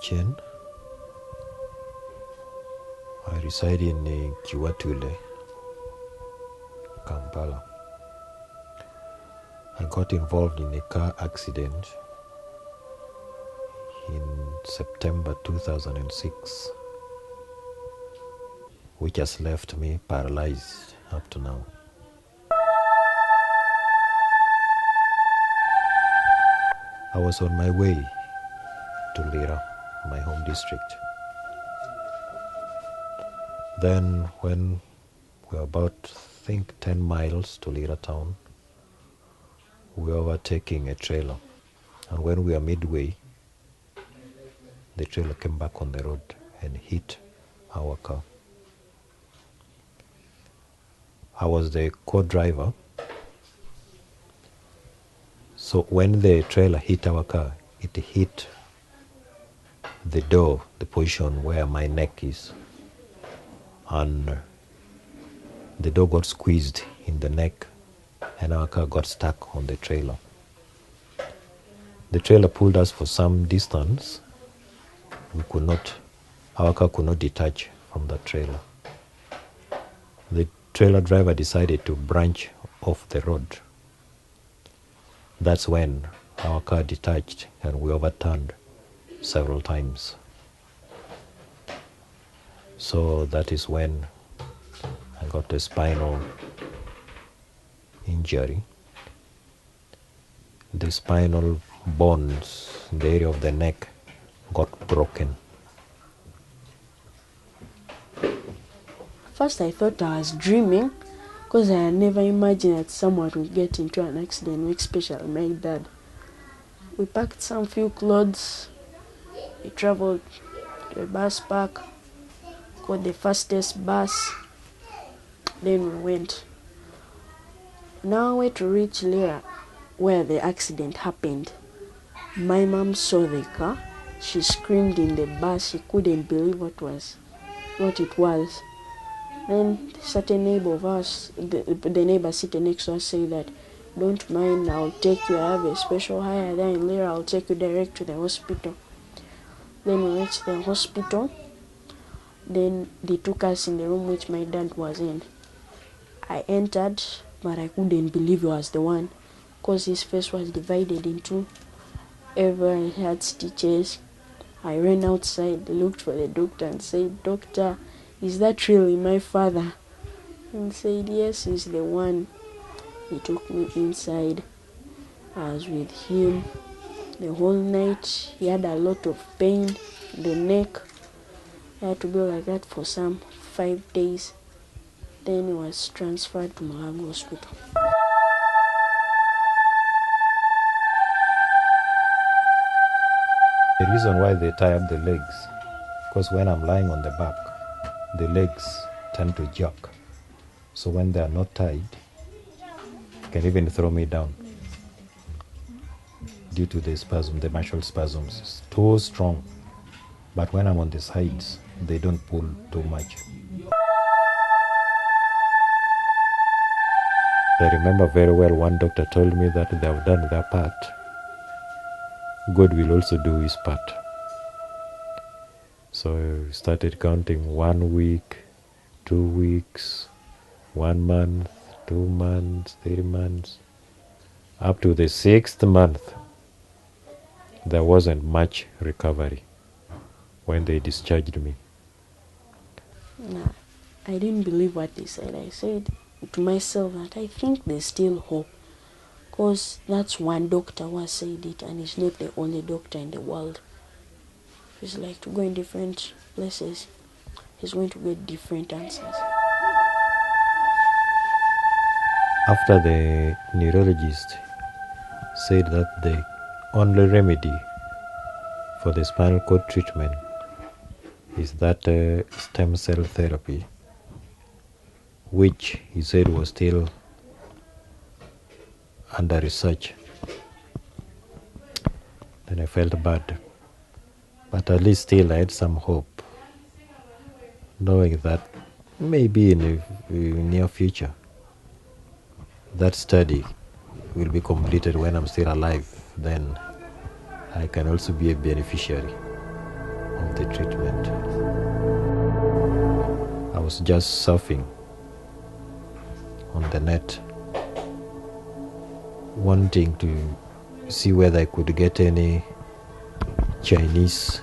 Ochieng. I reside in Kiwatule, Kampala. I got involved in a car accident in September 2006, which has left me paralyzed up to now. I was on my way to Lira, my home district. Then when we were about, I think, 10 miles to Lira town, we were overtaking a trailer. And when we were midway, the trailer came back on the road and hit our car. I was the co-driver. So when the trailer hit our car, it hit the door, the position where my neck is. And the door got squeezed in the neck and our car got stuck on the trailer. The trailer pulled us for some distance. Our car could not detach from the trailer. The trailer driver decided to branch off the road. That's when our car detached and we overturned several times. So that is when I got a spinal injury. The spinal bones in the area of the neck got broken. First I thought I was dreaming, because I had never imagined that someone would get into an accident, especially my dad. We packed some few clothes, we traveled to a bus park, got the fastest bus, then we went. Now way to reach Lira, where the accident happened. My mom saw the car. She screamed in the bus. She couldn't believe what it was. Then certain neighbor of us, the neighbor sitting next to us, said that, "Don't mind, I'll take you. I have a special hire there in Lira. I'll take you direct to the hospital." Then we reached the hospital. Then they took us in the room which my dad was in. I entered, but I couldn't believe he was the one, because his face was divided in two. Everyone had stitches. I ran outside, looked for the doctor and said, "Doctor, is that really my father?" And he said, "Yes, he's the one." He took me inside. I was with him the whole night. He had a lot of pain in the neck. I had to be like that for some 5 days. Then he was transferred to Mulago Hospital. The reason why they tie up the legs, because when I'm lying on the back, the legs tend to jerk. So when they are not tied, it can even throw me down due to the spasm, the muscle spasms. It's too strong. But when I'm on the sides, they don't pull too much. I remember very well one doctor told me that they have done their part. God will also do his part. So I started counting 1 week, 2 weeks, 1 month, 2 months, 3 months. Up to the 6th month, there wasn't much recovery when they discharged me. Nah, I didn't believe what they said. I said to myself that I think there's still hope, because that's one doctor who has said it, and he's not the only doctor in the world. It's like to go in different places, he's going to get different answers. After the neurologist said that the only remedy for the spinal cord treatment is that stem cell therapy, which he said was still under research. Then I felt bad. But at least still I had some hope, knowing that maybe in the near future, that study will be completed when I'm still alive. Then I can also be a beneficiary. of the treatment. I was just surfing on the net, wanting to see whether I could get any Chinese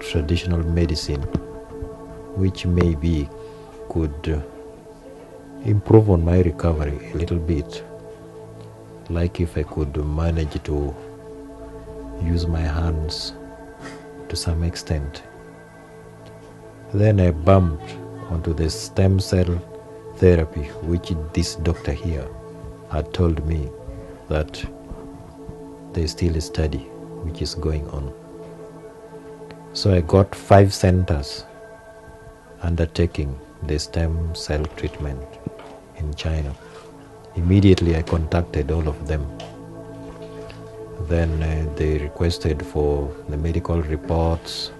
traditional medicine which maybe could improve on my recovery a little bit, like if I could manage to use my hands to some extent. Then I bumped onto the stem cell therapy, which this doctor here had told me that there's still a study which is going on. So I got 5 centers undertaking the stem cell treatment in China. Immediately I contacted all of them. Then they requested for the medical reports,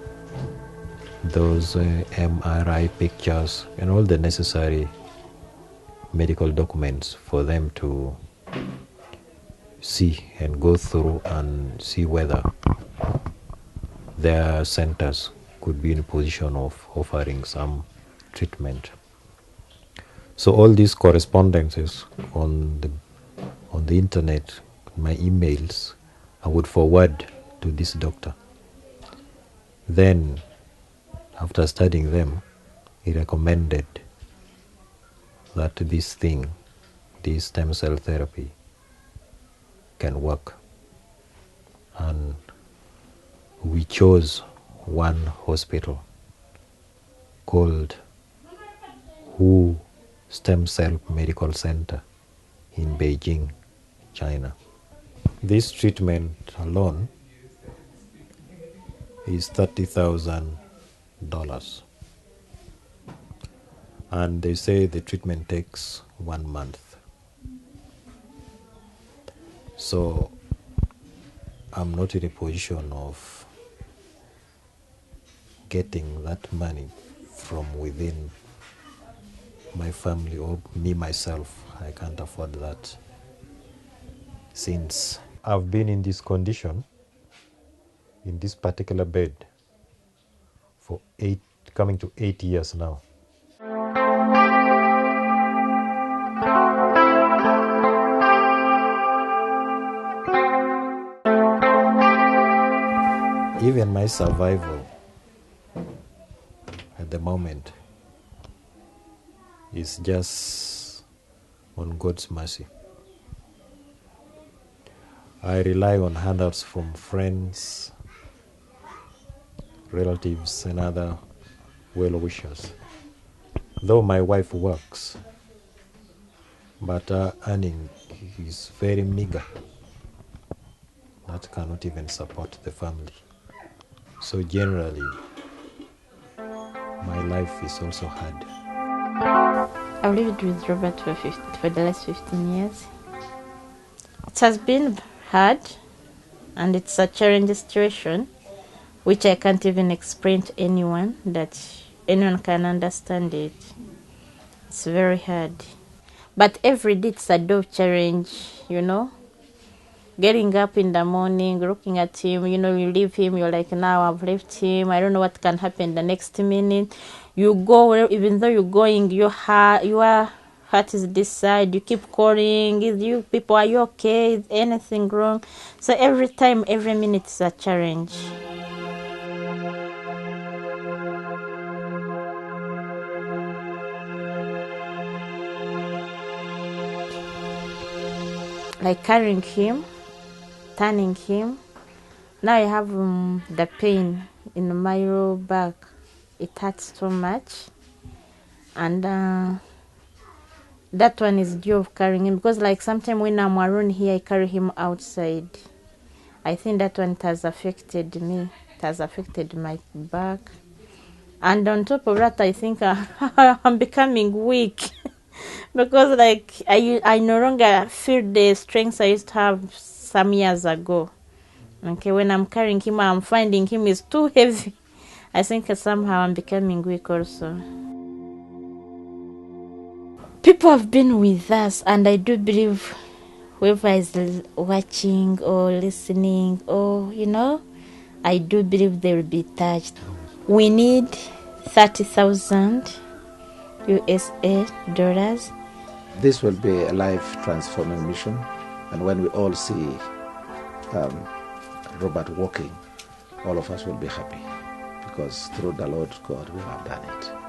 those MRI pictures, and all the necessary medical documents for them to see and go through and see whether their centers could be in a position of offering some treatment. So all these correspondences on the internet, my emails, I would forward to this doctor. Then, after studying them, he recommended that this stem cell therapy, can work. And we chose one hospital called Hu Stem Cell Medical Center in Beijing, China. This treatment alone is $30,000. And they say the treatment takes 1 month. So I'm not in a position of getting that money from within my family or me myself. I can't afford that, since I've been in this condition, in this particular bed, for coming to 8 years now. Even my survival at the moment is just on God's mercy. I rely on handouts from friends, relatives, and other well-wishers. Though my wife works, but her earning is very meager. That cannot even support the family. So generally, my life is also hard. I've lived with Robert for the last 15 years. It has been hard, and it's a challenging situation, which I can't even explain to anyone, that anyone can understand it. It's very hard. But every day it's a door challenge, Getting up in the morning, looking at him, you leave him, you're like, now I've left him, I don't know what can happen the next minute. You go, even though you're going, your heart is this side, you keep calling, you people, are you okay? Is anything wrong? So every time, every minute is a challenge. Like carrying him, turning him. Now I have the pain in my lower back. It hurts so much. And that one is due of carrying him, because like sometimes when I'm around here, I carry him outside. I think that one has affected me. It has affected my back. And on top of that, I think I'm becoming weak. Because like I no longer feel the strength I used to have some years ago. Okay, when I'm carrying him, I'm finding him is too heavy. I think somehow I'm becoming weak also. People have been with us, and I do believe whoever is watching or listening or, I do believe they will be touched. We need 30,000 USA dollars. This will be a life-transforming mission, and when we all see Robert walking, all of us will be happy, because through the Lord God we have done it.